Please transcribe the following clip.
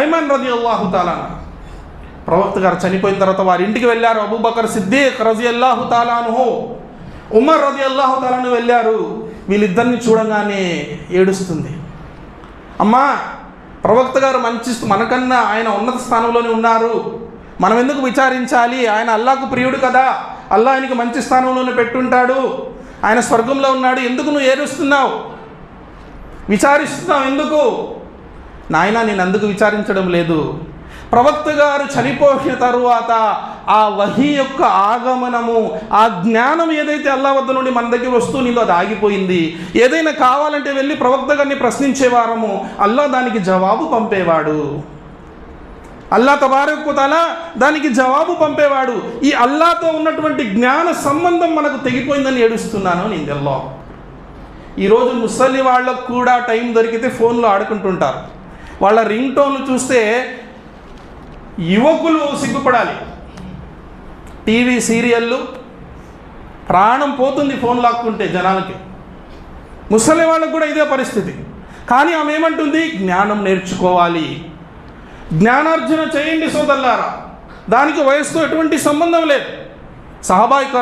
ఐమన్ రదియల్లాహు తాలా ప్రవక్త గారు చనిపోయిన తర్వాత వారి ఇంటికి వెళ్ళారు. అబూబకర్ సిద్దీక్ రజియల్లాహు తాలా అన్హు, ఉమర్ రజియల్లాహు తాలా అన్హు వెళ్ళారు. వీళ్ళిద్దరిని చూడగానే ఏడుస్తుంది. అమ్మా, ప్రవక్త గారు మనకన్నా ఆయన ఉన్నత స్థానంలోనే ఉన్నారు, మనం ఎందుకు విచారించాలి? ఆయన అల్లాహకు ప్రియుడు కదా, అల్లాహ్ ఆయనకి మంచి స్థానంలోనే పెట్టుంటాడు, ఆయన స్వర్గంలో ఉన్నాడు, ఎందుకు నువ్వు ఏడుస్తున్నావు, విచారిస్తున్నావు ఎందుకు? నాయనా, నేను అందుకు విచారించడం లేదు. ప్రవక్త గారు చనిపోయిన తరువాత ఆ వహీ యొక్క ఆగమనము, ఆ జ్ఞానం ఏదైతే అల్లాహ్ వద్ద నుండి మన దగ్గర వస్తుందో అది ఆగిపోయింది. ఏదైనా కావాలంటే వెళ్ళి ప్రవక్త గారిని ప్రశ్నించేవారము, అల్లాహ్ దానికి జవాబు పంపేవాడు. అల్లాహ్ తబారక్ వ తఆలా దానికి జవాబు పంపేవాడు. ఈ అల్లాహ్తో ఉన్నటువంటి జ్ఞాన సంబంధం మనకు తెగిపోయిందని ఏడుస్తున్నాను నేను అల్లాహ్. ఈరోజు ముసలి వాళ్ళకు కూడా టైం దొరికితే ఫోన్లో ఆడుకుంటుంటారు. వాళ్ళ రింగ్ టోన్లు చూస్తే యువకులు సిగ్గుపడాలి. టీవీ సీరియళ్ళు, ప్రాణం పోతుంది ఫోన్ లాక్కుంటే జనాలకి. ముసలి వాళ్ళకు కూడా ఇదే పరిస్థితి. కానీ ఆమె ఏమంటుంది? జ్ఞానం నేర్చుకోవాలి, జ్ఞానార్జన చేయండి సోదరులారా, దానికి వయసుతో ఎటువంటి సంబంధం లేదు. సహాబాయి